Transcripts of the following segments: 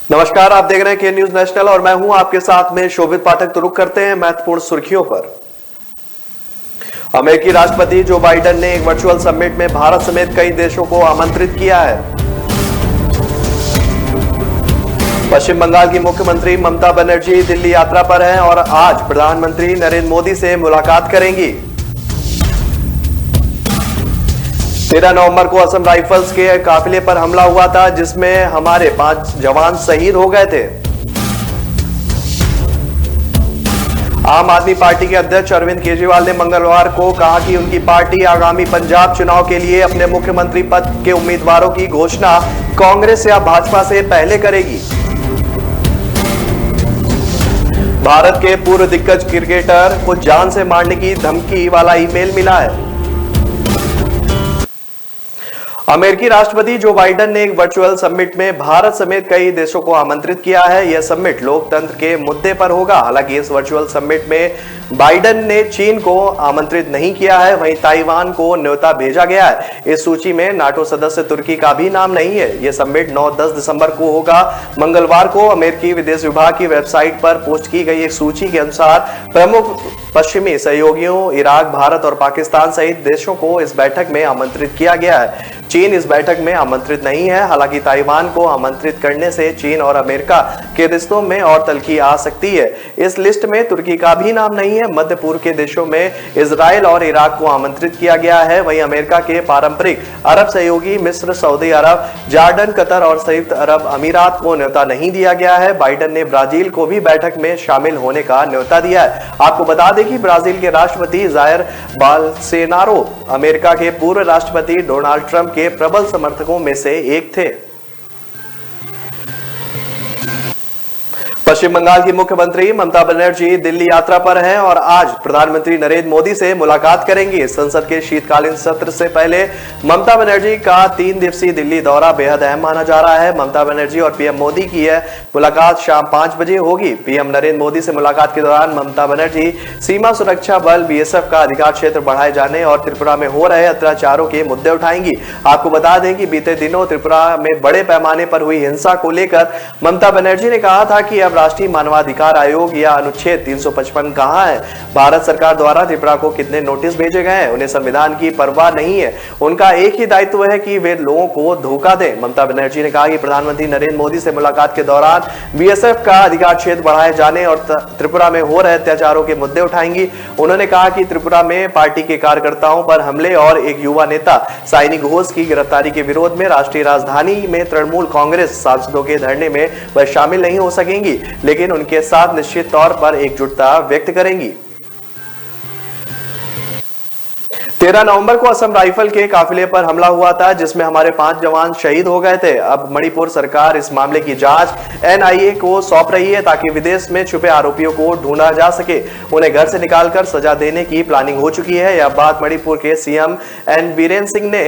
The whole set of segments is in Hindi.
नमस्कार, आप देख रहे हैं के न्यूज नेशनल और मैं हूं आपके साथ में शोभित पाठक। तो रुक करते हैं महत्वपूर्ण सुर्खियों पर। अमेरिकी राष्ट्रपति जो बाइडेन ने एक वर्चुअल समिट में भारत समेत कई देशों को आमंत्रित किया है। पश्चिम बंगाल की मुख्यमंत्री ममता बनर्जी दिल्ली यात्रा पर हैं और आज प्रधानमंत्री नरेंद्र मोदी से मुलाकात करेंगी। 13 नवंबर को असम राइफल्स के काफिले पर हमला हुआ था, जिसमें हमारे 5 जवान शहीद हो गए थे। आम आदमी पार्टी के अध्यक्ष अरविंद केजरीवाल ने मंगलवार को कहा कि उनकी पार्टी आगामी पंजाब चुनाव के लिए अपने मुख्यमंत्री पद के उम्मीदवारों की घोषणा कांग्रेस या भाजपा से पहले करेगी। भारत के पूर्व दिग्गज क्रिकेटर को जान से मारने की धमकी वाला ईमेल मिला है। अमेरिकी राष्ट्रपति जो बाइडेन ने एक वर्चुअल समिट में भारत समेत कई देशों को आमंत्रित किया है। यह समिट लोकतंत्र के मुद्दे पर होगा। हालांकि इस वर्चुअल समिट में बाइडेन ने चीन को आमंत्रित नहीं किया है, वहीं ताइवान को न्योता भेजा गया है। इस सूची में नाटो सदस्य तुर्की का भी नाम नहीं है। यह समिट 9-10 दिसंबर को होगा। मंगलवार को अमेरिकी विदेश विभाग की वेबसाइट पर पोस्ट की गई एक सूची के अनुसार प्रमुख पश्चिमी सहयोगियों इराक, भारत और पाकिस्तान सहित देशों को इस बैठक में आमंत्रित किया गया है। चीन इस बैठक में आमंत्रित नहीं है। हालांकि ताइवान को आमंत्रित करने से चीन और अमेरिका के रिश्तों में और तल्खी आ सकती है। इस लिस्ट में तुर्की का भी नाम नहीं है। मध्य पूर्व के देशों में इजराइल और इराक को आमंत्रित किया गया है। वहीं अमेरिका के पारंपरिक अरब सहयोगी मिस्र, सऊदी अरब, जॉर्डन, कतर और संयुक्त अरब अमीरात को न्योता नहीं दिया गया है। बाइडेन ने ब्राजील को भी बैठक में शामिल होने का न्योता दिया है। आपको बता दें कि ब्राजील के राष्ट्रपति जायर बोल्सोनारो अमेरिका के पूर्व राष्ट्रपति डोनाल्ड ट्रंप के प्रबल समर्थकों में से एक थे। पश्चिम बंगाल की मुख्यमंत्री ममता बनर्जी दिल्ली यात्रा पर हैं और आज प्रधानमंत्री नरेंद्र मोदी से मुलाकात करेंगी। संसद के शीतकालीन सत्र से पहले ममता बनर्जी का 3 दिवसीय दिल्ली दौरा बेहद अहम माना जा रहा है। ममता बनर्जी और पीएम मोदी की यह मुलाकात शाम 5 बजे होगी। पीएम नरेंद्र मोदी से मुलाकात के दौरान ममता बनर्जी सीमा सुरक्षा बल बीएसएफ का अधिकार क्षेत्र बढ़ाए जाने और त्रिपुरा में हो रहे अत्याचारों के मुद्दे उठाएंगी। आपको बता दें कि बीते दिनों त्रिपुरा में बड़े पैमाने पर हुई हिंसा को लेकर ममता बनर्जी ने कहा था कि अब राष्ट्रीय मानवाधिकार आयोग या अनुच्छेद 355 कहां है। भारत सरकार द्वारा त्रिपुरा को कितने नोटिस भेजे गए हैं, उन्हें संविधान की परवाह नहीं है। उनका एक ही दायित्व है कि वे लोगों को धोखा दें। ममता बनर्जी ने कहा कि प्रधानमंत्री नरेंद्र मोदी से मुलाकात के दौरान बीएसएफ का अधिकार क्षेत्र बढ़ाए जाने और त्रिपुरा में हो रहे अत्याचारों के मुद्दे उठाएंगी। उन्होंने कहा कि त्रिपुरा में पार्टी के कार्यकर्ताओं पर हमले और एक युवा नेता साइनी घोष की गिरफ्तारी के विरोध में राष्ट्रीय राजधानी में तृणमूल कांग्रेस सांसदों के धरने में वह शामिल नहीं हो सकेंगी, लेकिन उनके साथ निश्चित तौर पर एकजुटता व्यक्त करेंगी। 13 नवंबर को असम राइफल के काफिले पर हमला हुआ था, जिसमें हमारे 5 जवान शहीद हो गए थे। अब मणिपुर सरकार इस मामले की जांच एनआईए को सौंप रही है ताकि विदेश में छुपे आरोपियों को ढूंढा जा सके। उन्हें घर से निकालकर सजा देने की प्लानिंग हो चुकी है। यह बात मणिपुर के सीएम एन बीरेन सिंह ने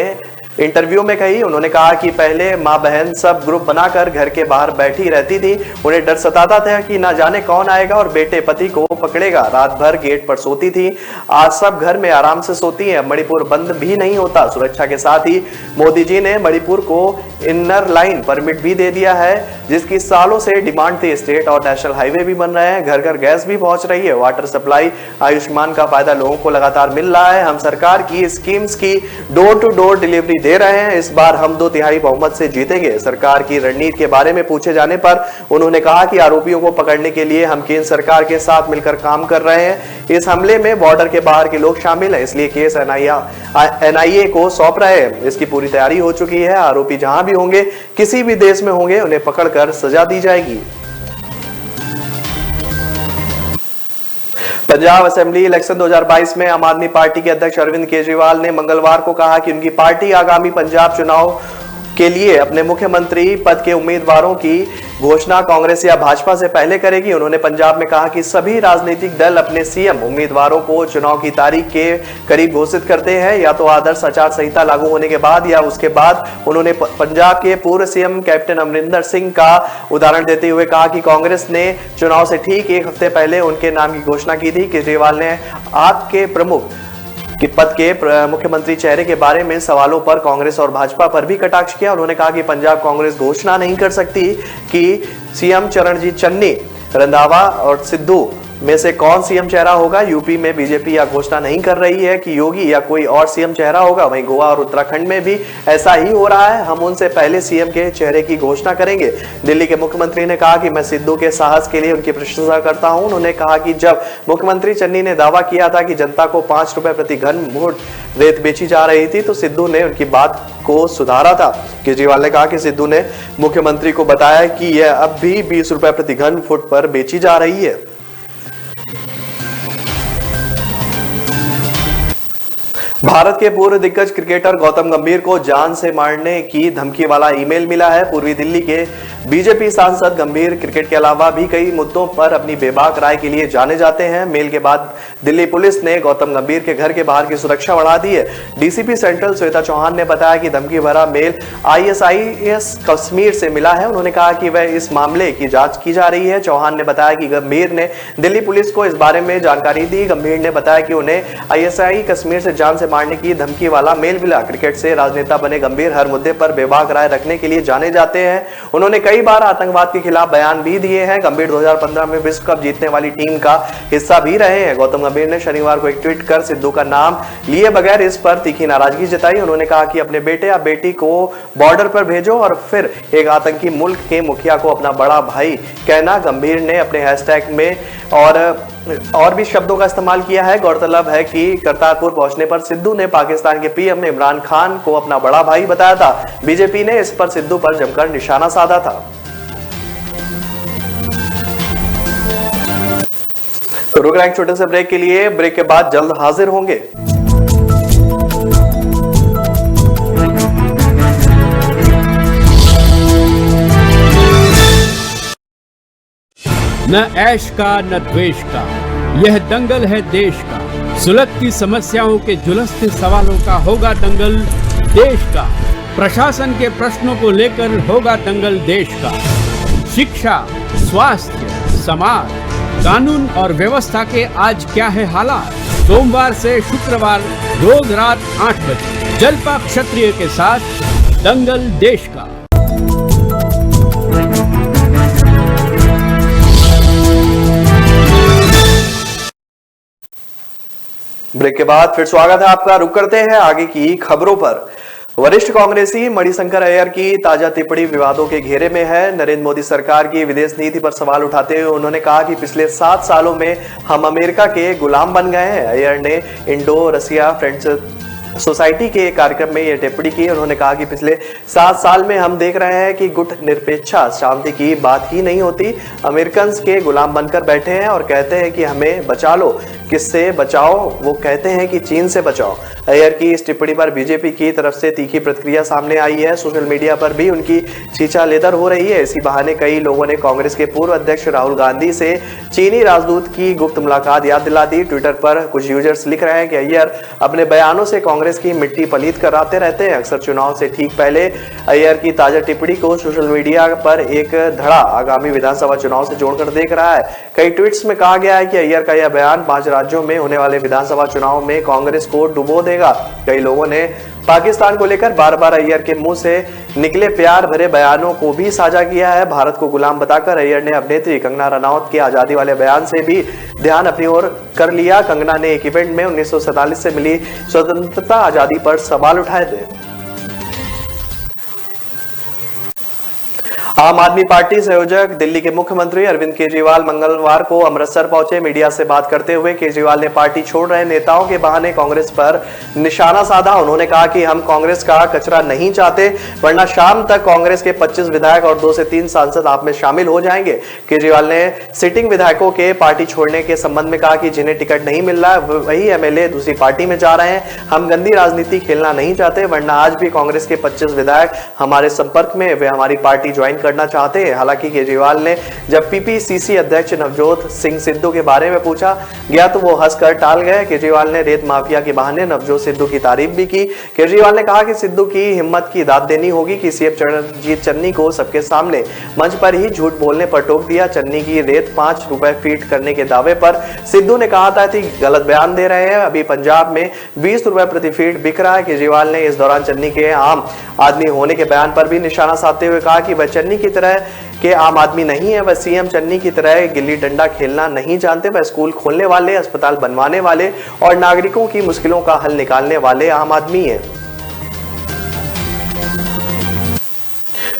इंटरव्यू में कही। उन्होंने कहा कि पहले मां बहन सब ग्रुप बनाकर घर के बाहर बैठी रहती थी। उन्हें डर सताता था कि ना जाने कौन आएगा और बेटे पति को पकड़ेगा। रात भर गेट पर सोती थी। आज सब घर में आराम से सोती हैं। मणिपुर बंद भी नहीं होता। सुरक्षा के साथ ही मोदी जी ने मणिपुर को इनर लाइन परमिट भी दे दिया है, जिसकी सालों से डिमांड थी। स्टेट और नेशनल हाईवे भी बन रहे हैं। घर घर गैस भी पहुंच रही है। वाटर सप्लाई, आयुष्मान का फायदा लोगों को लगातार मिल रहा है। हम सरकार की स्कीम्स की डोर टू डोर डिलीवरी दे रहे हैं। इस बार हम 2/3 बहुमत से जीतेंगे। सरकार की रणनीति के बारे में पूछे जाने पर उन्होंने कहा कि आरोपियों को पकड़ने के लिए हम केंद्र सरकार के साथ मिलकर काम कर रहे हैं। इस हमले में बॉर्डर के बाहर के लोग शामिल हैं, इसलिए केस एनआईए को सौंप रहे हैं। इसकी पूरी तैयारी हो चुकी है। आरोपी जहां भी होंगे, किसी भी देश में होंगे, उन्हें पकड़कर सजा दी जाएगी। पंजाब असेंबली इलेक्शन 2022 में आम आदमी पार्टी के अध्यक्ष अरविंद केजरीवाल ने मंगलवार को कहा कि उनकी पार्टी आगामी पंजाब चुनाव के लिए अपने मुख्यमंत्री पद के उम्मीदवारों की घोषणा कांग्रेस या भाजपा से पहले करेगी। उन्होंने पंजाब में कहा कि सभी राजनीतिक दल अपने सीएम उम्मीदवारों को चुनाव की तारीख के करीब घोषित करते हैं, या तो आदर्श आचार संहिता लागू होने के बाद या उसके बाद। उन्होंने पंजाब के पूर्व सीएम कैप्टन अमरिंदर सिंह का उदाहरण देते हुए कहा कि कांग्रेस ने चुनाव से ठीक 1 हफ्ते पहले उनके नाम की घोषणा की थी। केजरीवाल ने आप के प्रमुख कि पद के मुख्यमंत्री चेहरे के बारे में सवालों पर कांग्रेस और भाजपा पर भी कटाक्ष किया। उन्होंने कहा कि पंजाब कांग्रेस घोषणा नहीं कर सकती कि सीएम चरणजीत चन्नी, रंधावा और सिद्धू में से कौन सीएम चेहरा होगा। यूपी में बीजेपी यह घोषणा नहीं कर रही है कि योगी या कोई और सीएम चेहरा होगा। वहीं गोवा और उत्तराखंड में भी ऐसा ही हो रहा है। हम उनसे पहले सीएम के चेहरे की घोषणा करेंगे। दिल्ली के मुख्यमंत्री ने कहा कि मैं सिद्धू के साहस के लिए उनकी प्रशंसा करता हूं। उन्होंने कहा कि जब मुख्यमंत्री चन्नी ने दावा किया था कि जनता को 5 रुपए प्रति घन फुट रेत बेची जा रही थी तो सिद्धू ने उनकी बात को सुधारा था। केजरीवाल ने कहा कि सिद्धू ने मुख्यमंत्री को बताया कि यह अब भी 20 रुपए प्रति घन फुट पर बेची जा रही है। भारत के पूर्व दिग्गज क्रिकेटर गौतम गंभीर को जान से मारने की धमकी वाला ईमेल मिला है। पूर्वी दिल्ली के बीजेपी सांसद गंभीर क्रिकेट के अलावा भी कई मुद्दों पर अपनी बेबाक राय के लिए जाने जाते हैं। मेल के बाद दिल्ली पुलिस ने गौतम गंभीर के घर के बाहर की सुरक्षा बढ़ा दी है। डीसीपी सेंट्रल श्वेता चौहान ने बताया कि धमकी भरा मेल ISIS कश्मीर से मिला है। उन्होंने कहा कि वह इस मामले की जांच की जा रही है। चौहान ने बताया कि गंभीर ने दिल्ली पुलिस को इस बारे में जानकारी दी। गंभीर ने बताया कि उन्हें ISI कश्मीर से जान से मारने की धमकी वाला मेल मिला। क्रिकेट से राजनेता बने गंभीर हर मुद्दे पर बेबाक राय रखने के लिए जाने जाते हैं। उन्होंने कई बार आतंकवाद के खिलाफ बयान भी दिए हैं। गंभीर 2015 में विश्व कप जीतने वाली टीम का हिस्सा भी रहे हैं। गौतम गंभीर ने शनिवार को एक ट्वीट कर सिद्धू का नाम लिए बगैर इस पर तीखी नाराजगी जताई। उन्होंने कहा कि अपने बेटे या बेटी को बॉर्डर पर भेजो और फिर एक आतंकी मुल्क के मुखिया को अपना बड़ा भाई कहना। गंभीर ने अपने हैशटैग में और भी शब्दों का इस्तेमाल किया है। गौरतलब है कि करतारपुर पहुंचने पर सिद्धू ने पाकिस्तान के पीएम इमरान खान को अपना बड़ा भाई बताया था। बीजेपी ने इस पर सिद्धू पर जमकर निशाना साधा था। तो रुक रहे हैं छोटे से ब्रेक के लिए। ब्रेक के बाद जल्द हाजिर होंगे। न ऐश का न द्वेष का, यह दंगल है देश का। सुलगती समस्याओं के जुलसते सवालों का होगा दंगल देश का। प्रशासन के प्रश्नों को लेकर होगा दंगल देश का। शिक्षा, स्वास्थ्य, समाज, कानून और व्यवस्था के आज क्या है हालात। सोमवार से शुक्रवार रोज रात 8 बजे जलपा क्षत्रिय के साथ दंगल देश का। ब्रेक के बाद फिर स्वागत है आपका। रुक करते हैं आगे की खबरों पर। वरिष्ठ कांग्रेसी मणिशंकर अय्यर की ताजा टिप्पणी विवादों के घेरे में है। नरेंद्र मोदी सरकार की विदेश नीति पर सवाल उठाते हुए उन्होंने कहा कि पिछले 7 सालों में हम अमेरिका के गुलाम बन गए हैं। अय्यर ने इंडो रसिया फ्रेंड्स सोसाइटी के कार्यक्रम में यह टिप्पणी की। उन्होंने कहा कि पिछले 7 साल में हम देख रहे हैं कि गुट निरपेक्षा शांति की बात ही नहीं होती। अमेरिकन के गुलाम बनकर बैठे हैं और कहते हैं कि हमें बचा लो। किससे बचाओ? वो कहते हैं कि चीन से बचाओ। अय्यर की इस टिप्पणी पर बीजेपी की तरफ से तीखी प्रतिक्रिया सामने आई है। सोशल मीडिया पर भी उनकी छीछा-लेदर हो रही है। इसी बहाने कई लोगों ने कांग्रेस के पूर्व अध्यक्ष राहुल गांधी से चीनी राजदूत की गुप्त मुलाकात याद दिला दी। ट्विटर पर कुछ यूजर्स लिख रहे हैं कि अय्यर अपने बयानों से कांग्रेस की मिट्टी पलीत कराते रहते हैं। अक्सर चुनाव से ठीक पहले अय्यर की ताजा टिप्पणी को सोशल मीडिया पर एक धड़ा आगामी विधानसभा चुनाव से जोड़कर देख रहा है। कई ट्वीट्स में कहा गया है कि अय्यर का यह बयान 5 राज्यों में होने वाले विधानसभा चुनाव में कांग्रेस को डुबो देगा। कई लोगों ने पाकिस्तान को लेकर बार-बार अय्यर के मुंह से निकले प्यार भरे बयानों को भी साझा किया है। भारत को गुलाम बताकर अय्यर ने अभिनेत्री कंगना रनौत के आजादी वाले बयान से भी ध्यान अपनी ओर कर लिया। कंगना ने एक इवेंट में 1947 से मिली स्वतंत्रता आजादी पर सवाल उठाए थे। आम आदमी पार्टी संयोजक दिल्ली के मुख्यमंत्री अरविंद केजरीवाल मंगलवार को अमृतसर पहुंचे। मीडिया से बात करते हुए केजरीवाल ने पार्टी छोड़ रहे नेताओं के बहाने कांग्रेस पर निशाना साधा। उन्होंने कहा कि हम कांग्रेस का कचरा नहीं चाहते, वरना शाम तक कांग्रेस के 25 विधायक और 2 से 3 सांसद आप में शामिल हो जाएंगे। केजरीवाल ने सिटिंग विधायकों के पार्टी छोड़ने के संबंध में कहा कि जिन्हें टिकट नहीं मिल रहा है वही एमएलए दूसरी पार्टी में जा रहे हैं। हम गंदी राजनीति खेलना नहीं चाहते, वरना आज भी कांग्रेस के 25 विधायक हमारे संपर्क में, वे हमारी पार्टी ज्वाइन करना चाहते हैं। हालांकि केजरीवाल ने जब पीपीसीसी अध्यक्ष नवजोत सिंह सिद्धू के बारे में पूछा गया तो वो हंसकर टाल गए। केजरीवाल ने रेत माफिया के बहाने नवजोत सिद्धू की तारीफ भी की। केजरीवाल ने कहा कि सिद्धू की हिम्मत की दाद देनी होगी कि सीएम चरणजीत चन्नी को सबके सामने मंच पर ही झूठ बोलने पर टोक दिया। चन्नी की रेत 5 रुपए फीट करने के दावे पर सिद्धू ने कहा था कि गलत बयान दे रहे हैं, अभी पंजाब में 20 रुपए प्रति फीट बिक रहा है। केजरीवाल ने इस दौरान चन्नी के आम आदमी होने के बयान पर भी निशाना साधते हुए कहा कि वह चन्नी की तरह के आम आदमी नहीं है, वह सीएम चन्नी की तरह गिल्ली डंडा खेलना नहीं जानते। वह स्कूल खोलने वाले, अस्पताल बनवाने वाले और नागरिकों की मुश्किलों का हल निकालने वाले आम आदमी है।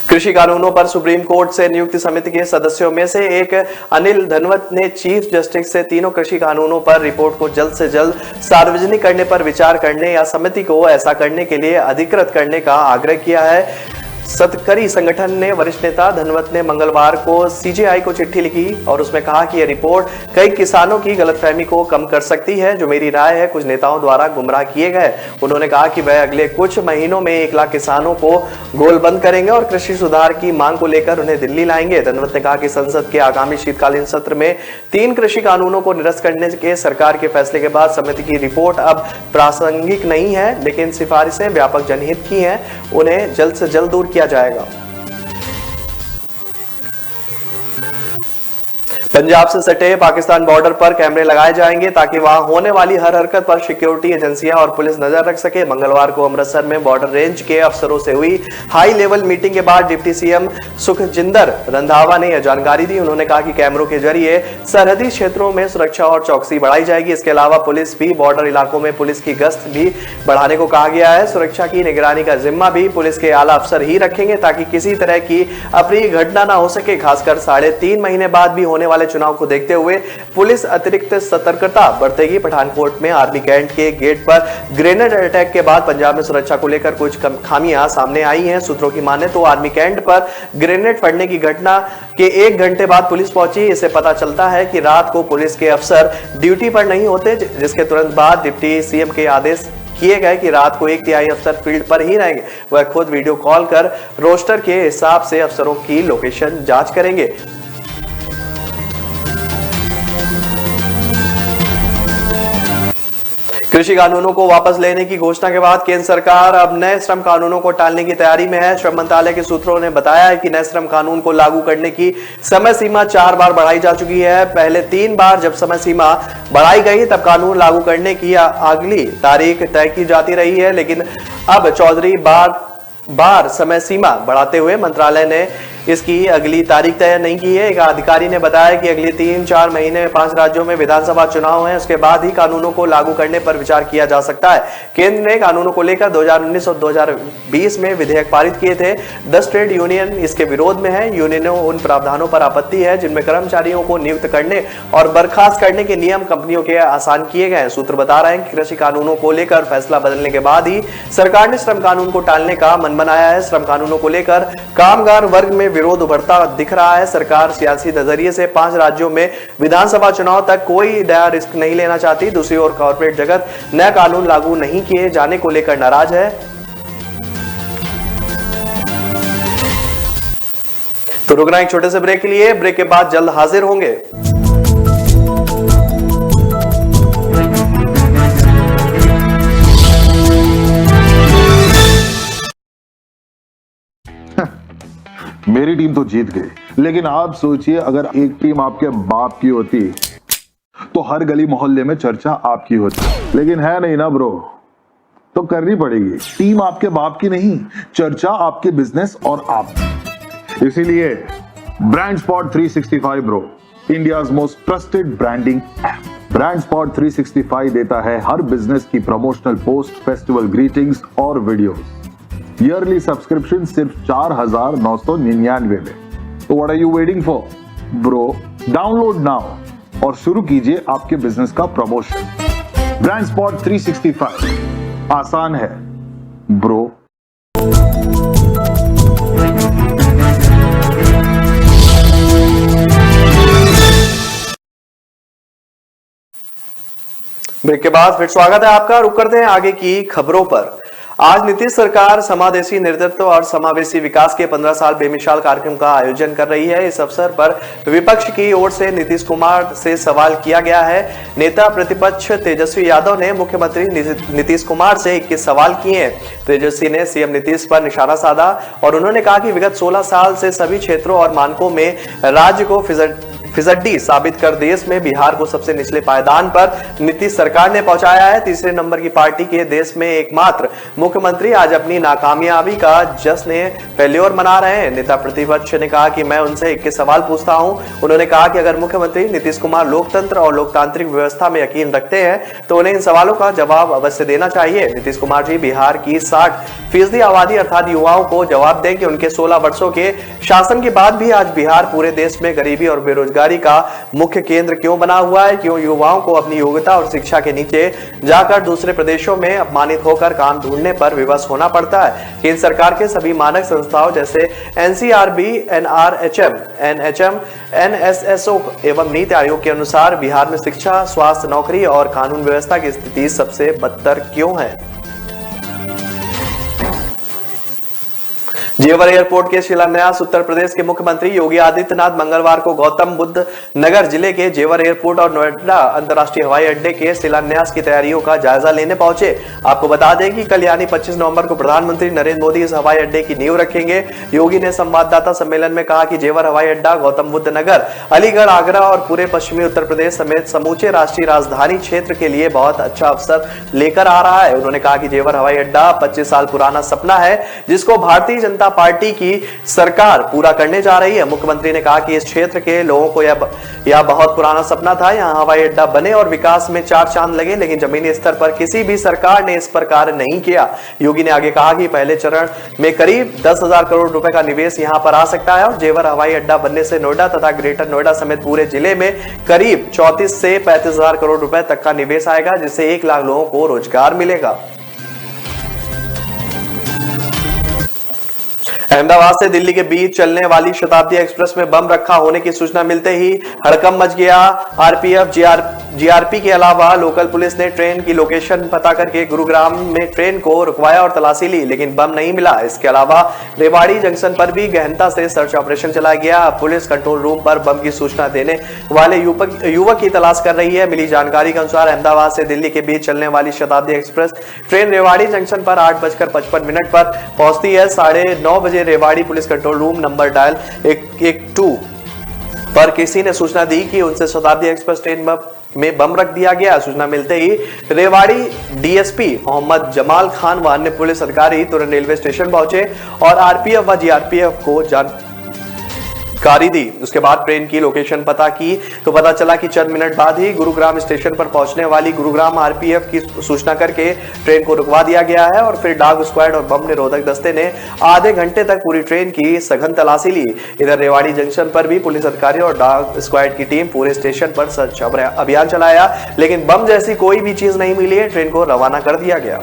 कृषि कानूनों पर सुप्रीम कोर्ट से नियुक्त समिति के सदस्यों में से एक अनिल धनवत ने चीफ जस्टिस से तीनों कृषि कानूनों पर रिपोर्ट को जल्द से जल्द सार्वजनिक करने पर विचार करने या समिति को ऐसा करने के लिए अधिकृत करने का आग्रह किया है। सतकरी संगठन ने वरिष्ठ नेता धनवत ने मंगलवार को सीजेआई को चिट्ठी लिखी और उसमें कहा कि यह रिपोर्ट कई किसानों की गलतफहमी को कम कर सकती है, जो मेरी राय है कुछ नेताओं द्वारा गुमराह किए गए। उन्होंने कहा कि वह अगले कुछ महीनों में 1 लाख किसानों को गोलबंद करेंगे और कृषि सुधार की मांग को लेकर उन्हें दिल्ली लाएंगे। धनवत ने कहा कि संसद के आगामी शीतकालीन सत्र में 3 कृषि कानूनों को निरस्त करने के सरकार के फैसले के बाद समिति की रिपोर्ट अब प्रासंगिक नहीं है, लेकिन सिफारिशें व्यापक जनहित की हैं, उन्हें जल्द से जल्द दूर किया जाएगा। पंजाब से सटे पाकिस्तान बॉर्डर पर कैमरे लगाए जाएंगे ताकि वहां होने वाली हर हरकत पर सिक्योरिटी एजेंसियां और पुलिस नजर रख सके। मंगलवार को अमृतसर में बॉर्डर रेंज के अफसरों से हुई हाई लेवल मीटिंग के बाद डिप्टी सीएम सुखजिंदर रंधावा ने यह जानकारी दी। उन्होंने कहा कि कैमरों के जरिए सरहदी क्षेत्रों में सुरक्षा और चौकसी बढ़ाई जाएगी। इसके अलावा पुलिस भी बॉर्डर इलाकों में पुलिस की गश्त भी बढ़ाने को कहा गया है। सुरक्षा की निगरानी का जिम्मा भी पुलिस के आला अफसर ही रखेंगे ताकि किसी तरह की अप्रिय घटना ना हो सके। खासकर 3.5 महीने बाद भी होने वाले चुनाव को देखते हुए पुलिस अतिरिक्त सतर्कता बरतेगी। पठानकोट में आर्मी कैंट के गेट पर ग्रेनेड अटैक के बाद पंजाब में सुरक्षा को लेकर कुछ खामियां सामने आई हैं। सूत्रों की माने तो आर्मी कैंट पर ग्रेनेड फटने की घटना के 1 घंटे बाद पुलिस पहुंची। इससे पता चलता है कि रात को पुलिस के अफसर ड्यूटी पर नहीं होते, जिसके तुरंत बाद डिप्टी सीएम के आदेश किए गए कि रात को 1/3 अफसर फील्ड पर ही रहेंगे। वह खुद वीडियो कॉल कर रोस्टर के हिसाब से अफसरों की लोकेशन जांच करेंगे। कृषि कानूनों को वापस लेने की घोषणा के बाद केंद्र सरकार अब नए श्रम कानूनों को टालने की तैयारी में है। श्रम मंत्रालय के सूत्रों ने बताया है कि नए श्रम कानून को लागू करने की समय सीमा 4 बार बढ़ाई जा चुकी है। पहले 3 बार जब समय सीमा बढ़ाई गई तब कानून लागू करने की अगली तारीख तय की जाती रही है, लेकिन अब चौधरी बार समय सीमा बढ़ाते हुए मंत्रालय ने इसकी अगली तारीख तय नहीं की है। एक अधिकारी ने बताया कि अगले 3-4 महीने में 5 राज्यों में विधानसभा चुनाव हैं, उसके बाद ही कानूनों को लागू करने पर विचार किया जा सकता है। केंद्र ने कानूनों को लेकर 2019 और 2020 में विधेयक पारित किए थे। 10 ट्रेड यूनियन इसके विरोध में है। यूनियनों उन प्रावधानों पर आपत्ति है जिनमें कर्मचारियों को नियुक्त करने और बर्खास्त करने के नियम कंपनियों के आसान किए गए हैं। सूत्र बता रहे हैं कि कृषि कानूनों को लेकर फैसला बदलने के बाद ही सरकार ने श्रम कानून को टालने का मन बनाया है। श्रम कानूनों को लेकर कामगार वर्ग में विरोध उभरता दिख रहा है। सरकार सियासी नजरिए से 5 राज्यों में विधानसभा चुनाव तक कोई नया रिस्क नहीं लेना चाहती। दूसरी ओर कॉर्पोरेट जगत नया कानून लागू नहीं किए जाने को लेकर नाराज है। तो रुकना एक छोटे से ब्रेक के लिए, ब्रेक के बाद जल्द हाजिर होंगे। मेरी टीम तो जीत गई, लेकिन आप सोचिए अगर एक टीम आपके बाप की होती तो हर गली मोहल्ले में चर्चा आपकी होती, लेकिन है नहीं ना ब्रो, तो करनी पड़ेगी। टीम आपके बाप की नहीं, चर्चा आपके बिजनेस और आप। इसीलिए brand spot 365 bro, India's most trusted branding app. Brand spot 365 देता है हर बिजनेस की प्रमोशनल पोस्ट, फेस्टिवल ग्रीटिंग्स और वीडियोस। ईयरली सब्सक्रिप्शन सिर्फ 4,999 में। तो what are you waiting for bro? Download now और शुरू कीजिए आपके बिजनेस का प्रमोशन। ब्रांड स्पॉट 365 आसान है ब्रो। ब्रेक के बाद फिर स्वागत है आपका। रुक करते हैं आगे की खबरों पर। आज नीतीश सरकार समावेशी नेतृत्व और समावेशी विकास के 15 साल बेमिसाल कार्यक्रम का आयोजन कर रही है। इस अवसर पर विपक्ष की ओर से नीतीश कुमार से सवाल किया गया है। नेता प्रतिपक्ष तेजस्वी यादव ने मुख्यमंत्री नीतीश कुमार से 21 सवाल किए हैं। तेजस्वी ने सीएम नीतीश पर निशाना साधा और उन्होंने कहा कि विगत 16 साल से सभी क्षेत्रों और मानकों में राज्य को फिसड्डी साबित कर देश में बिहार को सबसे निचले पायदान पर नीतीश सरकार ने पहुंचाया है। तीसरे नंबर की पार्टी के देश में एकमात्र मुख्यमंत्री आज अपनी नाकामयाबी का जश्न फेल्योर मना रहे हैं। नेता प्रतिपक्ष ने कहा कि मैं उनसे 21 सवाल पूछता हूं। उन्होंने कहा कि अगर मुख्यमंत्री नीतीश कुमार लोकतंत्र और लोकतांत्रिक व्यवस्था में यकीन रखते हैं तो उन्हें इन सवालों का जवाब अवश्य देना चाहिए। नीतीश कुमार जी बिहार की 60% आबादी अर्थात युवाओं को जवाब दें कि उनके 16 वर्षों के शासन के बाद भी आज बिहार पूरे देश में गरीबी और बेरोजगारी का मुख्य केंद्र क्यों बना हुआ है, क्यों युवाओं को अपनी योग्यता और शिक्षा के नीचे जाकर दूसरे प्रदेशों में अपमानित होकर काम ढूंढने पर विवश होना पड़ता है। केंद्र सरकार के सभी मानक संस्थाओं जैसे एनसीआरबी, एनआरएचएम, एनएचएम, एनएसएसओ एवं नीति आयोग के अनुसार बिहार में शिक्षा, स्वास्थ्य, नौकरी और कानून व्यवस्था की स्थिति सबसे बदतर क्यों है। जेवर एयरपोर्ट के शिलान्यास उत्तर प्रदेश के मुख्यमंत्री योगी आदित्यनाथ मंगलवार को गौतम बुद्ध नगर जिले के जेवर एयरपोर्ट और नोएडा अंतर्राष्ट्रीय हवाई अड्डे के शिलान्यास की तैयारियों का जायजा लेने पहुंचे। आपको बता दें कि कल यानी 25 नवंबर को प्रधानमंत्री नरेंद्र मोदी इस हवाई अड्डे की नींव रखेंगे। योगी ने संवाददाता सम्मेलन में कहा कि जेवर हवाई अड्डा गौतम बुद्ध नगर, अलीगढ़, आगरा और पूरे पश्चिमी उत्तर प्रदेश समेत समूचे राष्ट्रीय राजधानी क्षेत्र के लिए बहुत अच्छा अवसर लेकर आ रहा है। उन्होंने कहा कि जेवर हवाई अड्डा 25 साल पुराना सपना है जिसको भारतीय जनता पार्टी की सरकार पूरा करने जा रही है। मुख्यमंत्री ने कहा कि इस क्षेत्र के लोगों को यह बहुत पुराना सपना था, यहां हवाई अड्डा बने और विकास में 4 चांद लगे, लेकिन जमीनी स्तर पर किसी भी सरकार ने इस पर कार्य नहीं किया। योगी ने आगे कहा कि पहले चरण में करीब 10,000 करोड़ रुपए का निवेश यहां पर आ सकता है और जेवर हवाई अड्डा बनने से नोएडा तथा ग्रेटर नोएडा समेत पूरे जिले में करीब 34 से 35,000 करोड़ रुपए तक का निवेश आएगा, जिससे 1 लाख लोगों को रोजगार मिलेगा। अहमदाबाद से दिल्ली के बीच चलने वाली शताब्दी एक्सप्रेस में बम रखा होने की सूचना मिलते ही हड़कंप मच गया। आरपीएफ, जीआरपी के अलावा लोकल पुलिस ने ट्रेन की लोकेशन पता करके गुरुग्राम में ट्रेन को रुकवाया और तलाशी ली, लेकिन बम नहीं मिला। इसके अलावा रेवाड़ी जंक्शन पर भी गहनता से सर्च ऑपरेशन चलाया गया। पुलिस कंट्रोल रूम पर बम की सूचना देने वाले युवक की तलाश कर रही है। मिली जानकारी के अनुसार अहमदाबाद से दिल्ली के बीच चलने वाली शताब्दी एक्सप्रेस ट्रेन रेवाड़ी जंक्शन पर 8:55 पर पहुंचती है। 9:30 बजे Rewari police control room number dial 112 पर किसी ने सूचना दी कि उनसे शताब्दी एक्सप्रेस ट्रेन में बम रख दिया गया। सूचना मिलते ही रेवाड़ी डीएसपी मोहम्मद जमाल खान व अन्य पुलिस अधिकारी तुरंत रेलवे स्टेशन पहुंचे और आरपीएफ व जीआरपीएफ को जानकारी दी। उसके बाद ट्रेन की लोकेशन पता की तो पता चला कि चंद मिनट बाद ही गुरुग्राम स्टेशन पर पहुंचने वाली गुरुग्राम आरपीएफ की सूचना करके ट्रेन को रुकवा दिया गया है और फिर डॉग स्क्वाड और बम निरोधक दस्ते ने आधे घंटे तक पूरी ट्रेन की सघन तलाशी ली। इधर रेवाड़ी जंक्शन पर भी पुलिस अधिकारी और डॉग स्क्वाड की टीम पूरे स्टेशन पर सर्च अभियान चलाया, लेकिन बम जैसी कोई भी चीज नहीं मिली है। ट्रेन को रवाना कर दिया गया।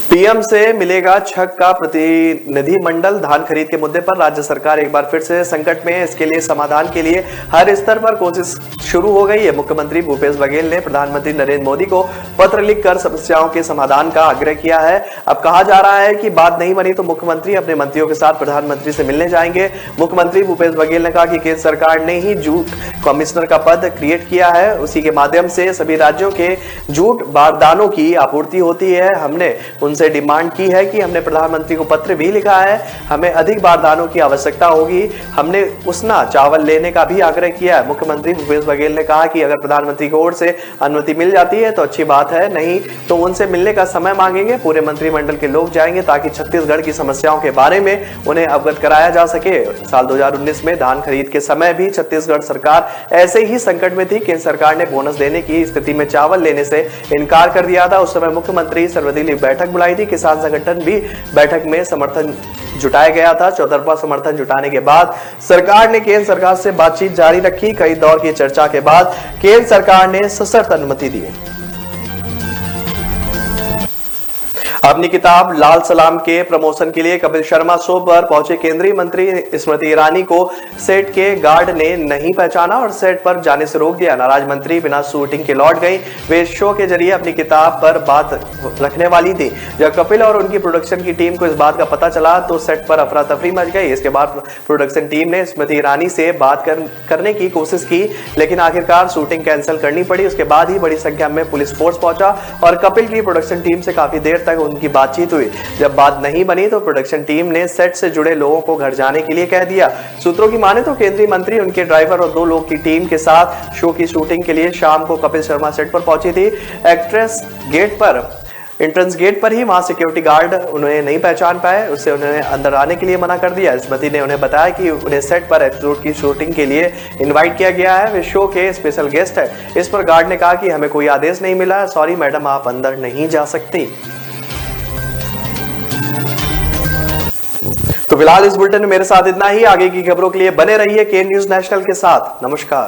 पीएम से मिलेगा छक का प्रतिनिधिमंडल। धान खरीद के मुद्दे पर राज्य सरकार एक बार फिर से संकट में है। इसके लिए समाधान के लिए हर स्तर पर कोशिश शुरू हो गई है। मुख्यमंत्री भूपेश बघेल ने प्रधानमंत्री नरेंद्र मोदी को पत्र लिखकर समस्याओं के समाधान का आग्रह किया है। अब कहा जा रहा है कि बात नहीं बनी तो मुख्यमंत्री अपने मंत्रियों के साथ प्रधानमंत्री से मिलने जाएंगे। मुख्यमंत्री भूपेश बघेल ने कहा कि केंद्र सरकार ने ही जूट कमिश्नर का पद क्रिएट किया है, उसी के माध्यम से सभी राज्यों के जूट बारदानों की आपूर्ति होती है। हमने उनसे डिमांड की है कि हमने प्रधानमंत्री को पत्र भी लिखा है, हमें अधिक बारदानों की आवश्यकता होगी। हमने उसना चावल लेने का भी आग्रह किया है। मुख्यमंत्री भूपेश बघेल ने कहा कि अगर प्रधानमंत्री की ओर से अनुमति मिल जाती है तो अच्छी बात है, नहीं तो उनसे मिलने का समय मांगेंगे। पूरे मंत्रिमंडल के लोग जाएंगे ताकि छत्तीसगढ़ की समस्याओं के बारे में उन्हें अवगत कराया जा सके। साल 2019 में धान खरीद के समय भी छत्तीसगढ़ सरकार ऐसे ही संकट में थी। केंद्र सरकार ने बोनस देने की स्थिति में चावल लेने से इनकार कर दिया था। उस समय मुख्यमंत्री सर्वदलीय बैठक बुलाई थी। किसान संगठन भी बैठक में समर्थन जुटाया गया था। चौतरफा समर्थन जुटाने के बाद सरकार ने केंद्र सरकार से बातचीत जारी रखी। कई दौर की चर्चा के बाद केंद्र सरकार ने सशर्त अनुमति दी। अपनी किताब लाल सलाम के प्रमोशन के लिए कपिल शर्मा शो पर पहुंचे केंद्रीय मंत्री स्मृति ईरानी को सेट के गार्ड ने नहीं पहचाना और सेट पर जाने से रोक दिया। नाराज मंत्री बिना शूटिंग के लौट गई। वे शो के जरिए अपनी किताब पर बात रखने वाली थी। जब कपिल और उनकी प्रोडक्शन की टीम को इस बात का पता चला तो सेट पर अफरा तफरी मच गई। इसके बाद प्रोडक्शन टीम ने स्मृति ईरानी से बात करने की कोशिश की, लेकिन आखिरकार शूटिंग कैंसिल करनी पड़ी। उसके बाद ही बड़ी संख्या में पुलिस फोर्स पहुंचा और कपिल की प्रोडक्शन टीम से काफी देर तक उनकी बातचीत हुई। जब बात नहीं बनी तो प्रोडक्शन टीम ने सेट से जुड़े लोगों को घर जाने के लिए कह दिया। सूत्रों की माने तो केंद्रीय मंत्री, उनके ड्राइवर और 2 लोग की टीम के साथ शो की शूटिंग के लिए शाम को कपिल शर्मा सेट पर पहुंची थी। एंट्रेंस गेट पर ही वहां सिक्योरिटी गार्ड उन्हें नहीं पहचान पाए, उससे उन्हें अंदर आने के लिए मना कर दिया। स्मृति ने उन्हें बताया कि उन्हें सेट पर एपिसोड की शूटिंग के लिए इनवाइट किया गया है, वे शो के स्पेशल गेस्ट है। इस पर गार्ड ने कहा कि हमें कोई आदेश नहीं मिला है, सॉरी मैडम, आप अंदर नहीं जा सकती। तो फिलहाल इस बुलेटिन में मेरे साथ इतना ही। आगे की खबरों के लिए बने रहिए के न्यूज नेशनल के साथ। नमस्कार।